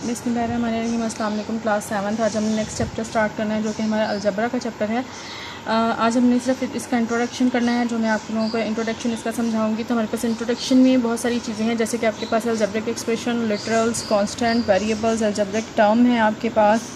बिस्मिल्लाहिर्रहमानिर्रहीम। अस्सलाम वालेकुम। क्लास 7 आज हमने नेक्स्ट चैप्टर स्टार्ट करना है जो कि हमारा अलजबरा का चैप्टर है। आज हमने सिर्फ इसका इंट्रोडक्शन करना है। जो मैं आप लोगों को इंट्रोडक्शन इसका समझाऊंगी। तो हमारे पास इंट्रोडक्शन में बहुत सारी चीज़ें हैं, जैसे कि आपके पास algebraic expression, literals, constant, variables, algebraic term है आपके पास।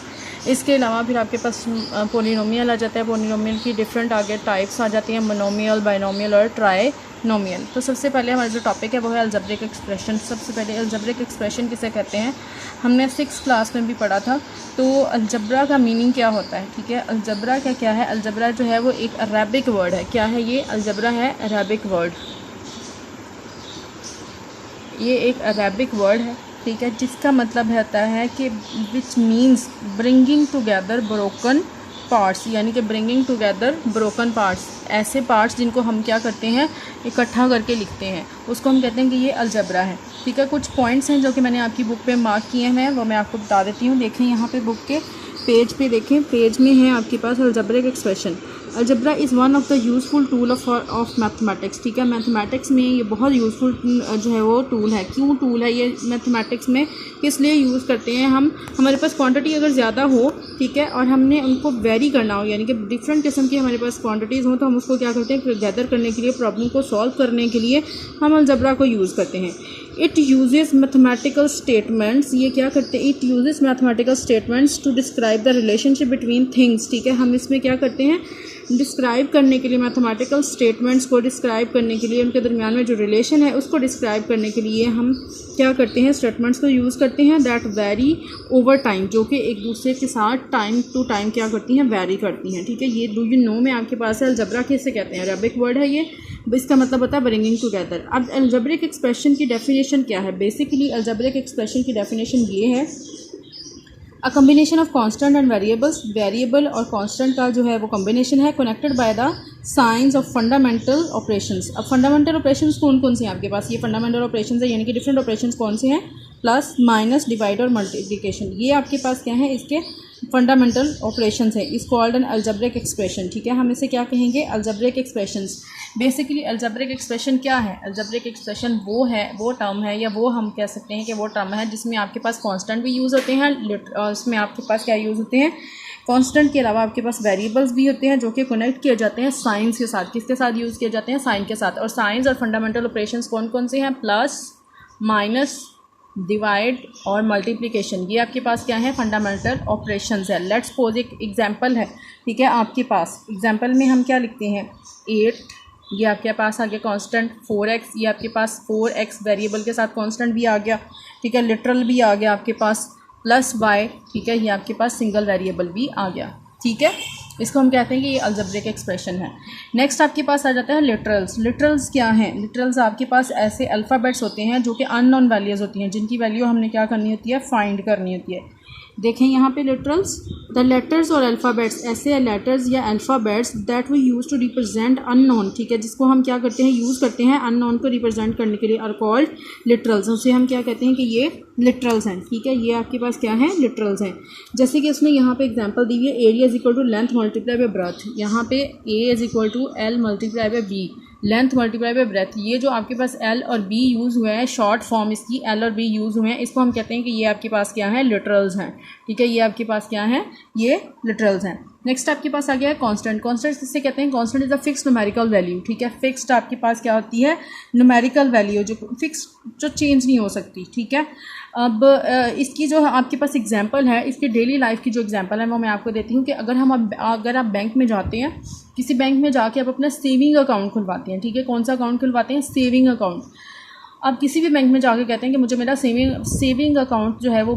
इसके अलावा फिर आपके पास पोलिनोमियल आ जाता है। पोलिनोमियल की डिफरेंट आगे टाइप्स आ जाती हैं, मोनोमियल, बाइनोमियल और ट्राइनोमियल। तो सबसे पहले हमारा जो टॉपिक है वो है अलजब्रिक एक्सप्रेशन। सबसे पहले अलजब्रिक एक्सप्रेशन किसे कहते हैं, हमने 6th क्लास में भी पढ़ा था। तो अलजब्रा का मीनिंग क्या होता है, ठीक है। अलजब्रा का क्या है, अलजब्रा जो है वो एक अरबिक वर्ड है। क्या है ये, अलजब्रा है अरबिक वर्ड। ये एक अरबिक वर्ड है, ठीक है, जिसका मतलब होता है कि which means bringing together broken parts, यानी कि ब्रिंगिंग टुगेदर ब्रोकन पार्ट्स, ऐसे पार्ट्स जिनको हम क्या करते हैं, इकट्ठा करके लिखते हैं, उसको हम कहते हैं कि ये अलजबरा है, ठीक है। कुछ पॉइंट्स हैं जो कि मैंने आपकी बुक पे मार्क किए हैं, वो मैं आपको बता देती हूँ। देखें यहाँ पे बुक के पेज पे, देखें पेज में है आपके पास algebraic expression. Algebra is one of the useful tool of mathematics, ठीक है। मैथमेटिक्स में ये बहुत यूज़फुल जो है वो टूल है। क्यों टूल है ये मैथमेटिक्स में, किस लिए यूज़ करते हैं हम, हमारे पास क्वांटिटी अगर ज़्यादा हो, ठीक है, और हमने उनको वेरी करना हो, यानी कि डिफरेंट किस्म की हमारे पास क्वांटिटीज़ हो, तो हम उसको क्या करते हैं, गैदर करने के लिए, प्रॉब्लम को सॉल्व करने के लिए हम अलजब्रा को यूज़ करते हैं। इट यूजेस मैथमेटिकल स्टेटमेंट्स, ये क्या करते हैं, it uses mathematical statements to describe the relationship between things, ठीक है। हम इसमें क्या करते हैं, डिस्क्राइब करने के लिए, मैथमेटिकल स्टेटमेंट्स को डिस्क्राइब करने के लिए, उनके दरमियान में जो रिलेशन है उसको डिस्क्राइब करने के लिए हम क्या करते हैं, स्टेटमेंट्स को यूज़ करते हैं दैट वेरी ओवर टाइम, जो कि एक दूसरे के साथ टाइम टू टाइम क्या करती हैं, वेरी करती हैं, ठीक है। ये डू यू नो में आपके पास है। अलजब्रा किसे कहते हैं, अरबिक वर्ड है ये, इसका मतलब होता है ब्रिंगिंग टुगेदर। अब अलजब्रिक एक्सप्रेशन की डेफिनेशन क्या है, बेसिकली अलजब्रिक एक्सप्रेशन की डेफिनेशन ये है, अ combination of constant and variables, variable और कांस्टेंट का जो है वो कम्बिनेशन है, connected by the science of fundamental operations. अब फंडामेंटल ऑपरेशंस कौन कौन से हैं आपके पास, ये फंडामेंटल ऑपरेशंस है, यानी कि डिफरेंट ऑपरेशंस कौन से हैं, प्लस, माइनस, डिवाइड और मल्टीप्लिकेशन, ये आपके पास क्या है, इसके फंडामेंटल ऑपरेशंस है। इस कॉल्ड एन अलजब्रिक एक्सप्रेशन, ठीक है। हम इसे क्या कहेंगे, algebraic expressions. Basically algebraic expression क्या है, अलजब्रिक एक्सप्रेशन वो है, वो टर्म है, या वो हम कह सकते हैं कि वो टर्म है जिसमें आपके पास कांस्टेंट भी यूज़ होते हैं, उसमें आपके पास क्या यूज़ होते हैं, कांस्टेंट के अलावा आपके पास वेरिएबल्स भी होते हैं जो कि कनेक्ट किए जाते हैं साइंस के साथ। किसके साथ यूज़ किए जाते हैं, साइन के साथ। और साइंस और फंडामेंटल ऑपरेशंस कौन कौन से हैं, प्लस, माइनस, डिवाइड और मल्टीप्लिकेशन, ये आपके पास क्या है, फंडामेंटल ऑपरेशंस है। लेट्स सपोज एक एग्जांपल है, ठीक है, आपके पास एग्जांपल में हम क्या लिखते हैं, 8, ये आपके पास आ गया कांस्टेंट, 4x, ये आपके पास 4x वेरिएबल के साथ कांस्टेंट भी आ गया, ठीक है, लिटरल भी आ गया आपके पास, प्लस y, ठीक है, ये आपके पास सिंगल वेरिएबल भी आ गया, ठीक है। इसको हम कहते हैं कि ये अलजब्रिक एक्सप्रेशन है। नेक्स्ट आपके पास आ जाता है लिटरल्स। लिटरल्स क्या हैं, लिटरल्स आपके पास ऐसे अल्फ़ाबेट्स होते हैं जो कि अननोन वैल्यूज़ होती हैं, जिनकी वैल्यू हमने क्या करनी होती है, फाइंड करनी होती है। देखें यहाँ पे लिटरल्स, द लेटर्स और अल्फ़ाबेट्स, ऐसे लेटर्स या alphabets that we use to represent unknown, ठीक है, जिसको हम क्या करते हैं, यूज़ करते हैं अननोन को रिप्रेजेंट करने के लिए, आर कॉल्ड लिटरल्स। उसे हम क्या कहते हैं कि ये लिटरल्स हैं, ठीक है। ये आपके पास क्या है, लिटरल्स हैं। जैसे कि उसने यहाँ पे एग्जांपल दी है, area is equal to length multiply by breadth, यहाँ पे A is equal to L multiply by B, length multiply by breadth. ये जो आपके पास एल और बी यूज़ हुए हैं, शॉर्ट फॉर्म इसकी एल और बी यूज़ हुए हैं, इसको हम कहते हैं कि ये आपके पास क्या है, लिटरल्स हैं, ठीक है। ये आपके पास क्या है, ये लिटरल्स हैं। नेक्स्ट आपके पास आ गया है कांस्टेंट। कांस्टेंट किससे कहते हैं, constant is a fixed numerical value, ठीक है। फिक्स्ड आपके पास क्या होती है, न्यूमेरिकल वैल्यू, जो फिक्स, जो चेंज नहीं हो सकती, ठीक है। अब इसकी जो आपके पास एग्जांपल है, इसकी डेली लाइफ की जो एग्जांपल है वो मैं आपको देती हूँ कि अगर आप बैंक में जाते हैं, किसी बैंक में जाके आप अपना सेविंग अकाउंट खुलवाते हैं, ठीक है। कौन सा अकाउंट खुलवाते हैं, सेविंग अकाउंट। अब किसी भी बैंक में जाके कहते हैं कि मुझे मेरा सेविंग अकाउंट जो है वो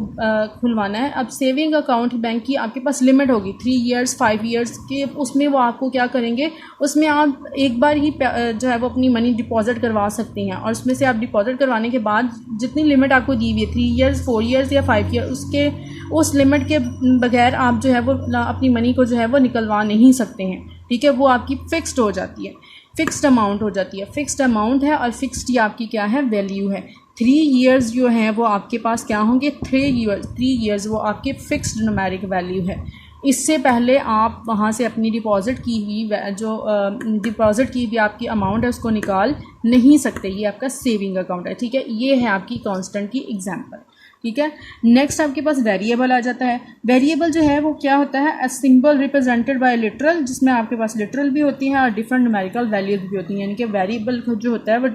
खुलवाना है। अब सेविंग अकाउंट बैंक की आपके पास लिमिट होगी 3 इयर्स 5 इयर्स के, उसमें वो आपको क्या करेंगे, उसमें आप एक बार ही जो है वो अपनी मनी डिपॉजिट करवा सकते हैं, और उसमें से आप डिपॉजिट करवाने के बाद जितनी लिमिट आपको दी हुई है 3 इयर्स 4 इयर्स या 5 ईयर, उसके उस लिमिट के बगैर आप जो है वो अपनी मनी को जो है वो निकलवा नहीं सकते हैं, ठीक है। वो आपकी फ़िक्स्ड हो जाती है, फिक्स्ड अमाउंट हो जाती है, फिक्स्ड अमाउंट है, और फिक्स्ड ही आपकी क्या है, वैल्यू है। 3 इयर्स जो हैं वो आपके पास क्या होंगे, 3 इयर्स वो आपके फिक्स्ड न्यूमेरिक वैल्यू है। इससे पहले आप वहाँ से अपनी डिपॉज़िट की हुई जो डिपॉज़िट की हुई आपकी अमाउंट है उसको निकाल नहीं सकते। ये आपका सेविंग अकाउंट है, ठीक है। ये है आपकी कांस्टेंट की एग्जांपल, ठीक है। नेक्स्ट आपके पास वेरिएबल आ जाता है। वेरिएबल जो है वो क्या होता है, a symbol represented by literal, जिसमें आपके पास लिटरल भी होती हैं और डिफरेंट न्यूमेरिकल वैल्यूज भी होती हैं, यानी कि वेरिएबल जो होता है वो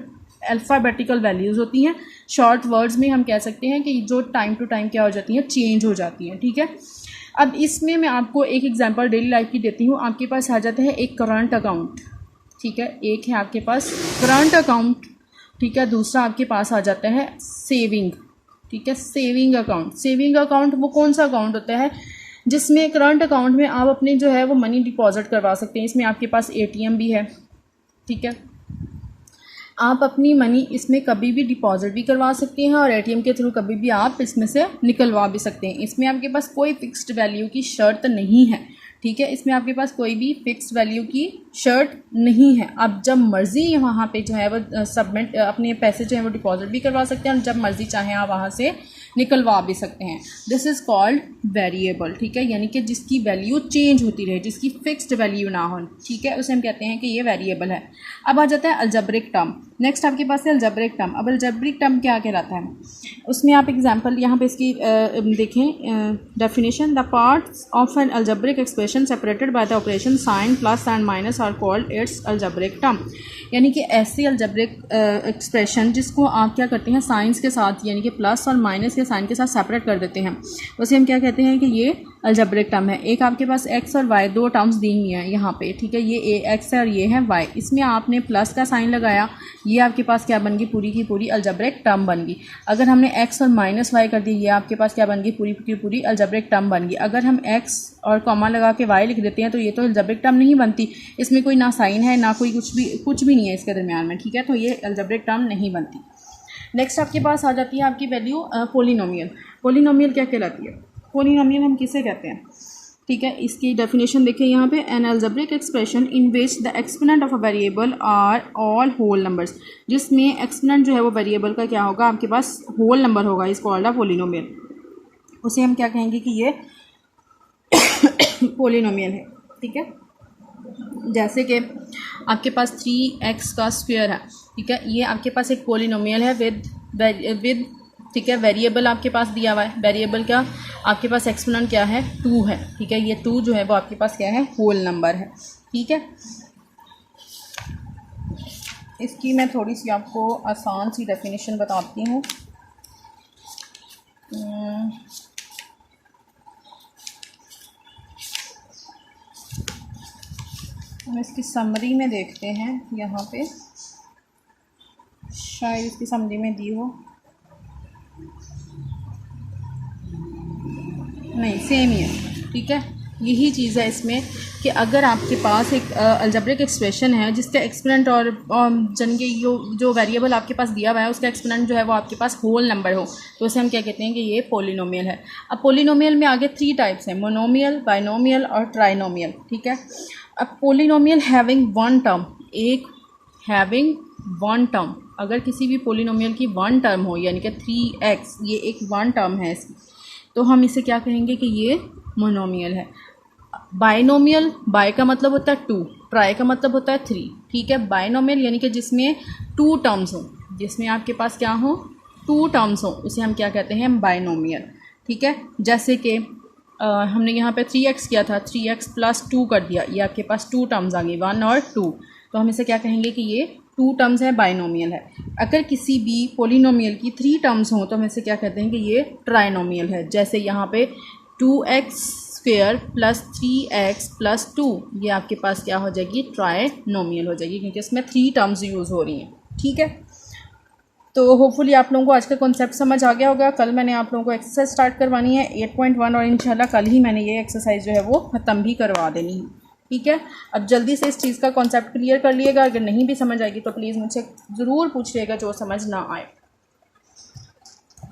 अल्फ़ाबेटिकल वैल्यूज़ होती हैं। शॉर्ट वर्ड्स में हम कह सकते हैं कि जो टाइम टू टाइम क्या हो जाती हैं, चेंज हो जाती हैं, ठीक है। अब इसमें मैं आपको एक एग्जांपल डेली लाइफ की देती हूँ। आपके पास आ जाता है एक करंट अकाउंट, ठीक है, एक है आपके पास करंट अकाउंट, ठीक है। दूसरा आपके पास आ जाता है सेविंग, ठीक है, सेविंग अकाउंट। सेविंग अकाउंट वो कौन सा अकाउंट होता है जिसमें करंट अकाउंट में आप अपने जो है वो मनी डिपॉजिट करवा सकते हैं। इसमें आपके पास एटीएम भी है, ठीक है, आप अपनी मनी इसमें कभी भी डिपॉजिट भी करवा सकते हैं और एटीएम के थ्रू कभी भी आप इसमें से निकलवा भी सकते हैं। इसमें आपके पास कोई फिक्स्ड वैल्यू की शर्त नहीं है, ठीक है, इसमें आपके पास कोई भी फिक्स्ड वैल्यू की शर्त नहीं है। आप जब मर्ज़ी वहाँ पे जो है वो सबमिट अपने पैसे जो है वो डिपॉजिट भी करवा सकते हैं और जब मर्ज़ी चाहें आप वहाँ से निकलवा भी सकते हैं। दिस इज़ कॉल्ड वेरिएबल, ठीक है, यानी कि जिसकी वैल्यू चेंज होती रहे, जिसकी फिक्स्ड वैल्यू ना हो, ठीक है, उसे हम कहते हैं कि ये वेरिएबल है। अब आ जाता है अलजेब्रिक टर्म। नेक्स्ट आपके पास है अलजेब्रिक टर्म। अब अलजेब्रिक टर्म क्या कहलाता है, उसमें आप एग्जांपल यहाँ पे इसकी देखें definition. The parts of an algebraic expression separated by the operation sign plus and minus are called its algebraic term, यानी कि ऐसी अलजेब्रिक एक्सप्रेशन जिसको आप क्या करते हैं साइंस के साथ, यानी कि प्लस और माइनस के साइन के साथ सेपरेट कर देते हैं, उसे हम क्या कहते हैं कि ये अलजेब्रिक टर्म है। एक आपके पास एक्स और वाई दो टर्म्स दी हुई हैं यहाँ पे, ठीक है, ये एक्स है और ये है वाई। इसमें आपने प्लस का साइन लगाया, ये आपके पास क्या बन गई, पूरी की पूरी अलजेब्रिक टर्म बन गई। अगर हमने एक्स और माइनस वाई कर दी, ये आपके पास क्या बन गई, पूरी की पूरी अलजेब्रिक टर्म बन गई। अगर हम एक्स और कॉमा लगा के वाई लिख देते हैं तो ये तो अलजेब्रिक टर्म नहीं बनती, इसमें कोई ना साइन है ना कोई कुछ भी नहीं है इसके दरमियान में, ठीक है, तो ये अलजेब्रिक टर्म नहीं बनती। नेक्स्ट आपके पास आ जाती है आपकी वैल्यू पोलिनोमियल। पोलिनोमियल क्या कहलाती है, पोलिनोमियल हम किसे कहते हैं, ठीक है, इसकी डेफिनेशन देखिए यहाँ पे, an algebraic expression in which the exponent of a variable are all whole numbers, जिसमें एक्सपोनेंट जो है वो वेरिएबल का क्या होगा, आपके पास होल नंबर होगा, इस कॉल्ड अ पोलिनोमियल। उसे हम क्या कहेंगे कि ये पोलिनोमियल है, ठीक है। जैसे कि आपके पास 3x का स्क्वायर है, ठीक है, ये आपके पास एक पोलिनोमियल है विद ठीक है, वेरिएबल आपके पास दिया हुआ है। वेरिएबल क्या आपके पास एक्सपोनेंट क्या है, 2 है, ठीक है, ये 2 जो है वो आपके पास क्या है, होल नंबर है, ठीक है। इसकी मैं थोड़ी सी आपको आसान सी डेफिनेशन बताती हूँ। हम इसकी समरी में देखते हैं, यहाँ पे शायद इसकी समरी में दी हो, नहीं सेम ही है, ठीक है। यही चीज़ है इसमें कि अगर आपके पास एक अलजेब्रिक एक्सप्रेशन है जिसका एक्सपोनेंट और जन के जो वेरिएबल आपके पास दिया हुआ है उसका एक्सपोनेंट जो है वो आपके पास होल नंबर हो, तो उसे हम क्या कहते हैं कि ये पोलिनोमियल है। अब पोलिनोमियल में आगे 3 टाइप्स हैं, मोनोमियल, बाइनोमियल और ट्राइनोमियल, ठीक है। अब पोलिनोमियल हैविंग वन टर्म, एक हैविंग वन टर्म, अगर किसी भी पोलिनोमियल की वन टर्म हो, यानी कि 3x ये एक वन टर्म है इसकी, तो हम इसे क्या कहेंगे कि ये मोनोमियल है। बाइनोमियल, बाय का मतलब होता है 2, ट्राई का मतलब होता है 3, ठीक है। बाइनोमियल यानी कि जिसमें 2 टर्म्स हो, जिसमें आपके पास क्या हो, 2 टर्म्स हो, उसे हम क्या कहते हैं, बाइनोमियल, ठीक है। जैसे कि हमने यहाँ पे 3x किया था, 3x प्लस 2 कर दिया, ये आपके पास 2 टर्म्स आ गई, 1 और 2, तो हम इसे क्या कहेंगे कि ये 2 टर्म्स है, बाइनोमियल है। अगर किसी भी पोलिनोमियल की 3 टर्म्स हों तो हम इसे क्या कहते हैं कि ये ट्राइनोमियल है। जैसे यहाँ पे 2x square plus 3x plus 2, ये आपके पास क्या हो जाएगी, ट्राइनोमियल हो जाएगी, क्योंकि इसमें 3 टर्म्स यूज़ हो रही हैं, ठीक है। तो होपफुली आप लोगों को आज का कॉन्सेप्ट समझ आ गया होगा। कल मैंने आप लोगों को एक्सरसाइज स्टार्ट करवानी है 8.1 और इंशाल्लाह कल ही मैंने ये एक्सरसाइज जो है वो ख़त्म भी करवा देनी है, ठीक है। अब जल्दी से इस चीज़ का कॉन्सेप्ट क्लियर कर लिएगा, अगर नहीं भी समझ आएगी तो प्लीज़ मुझसे ज़रूर पूछिएगा जो समझ ना आए।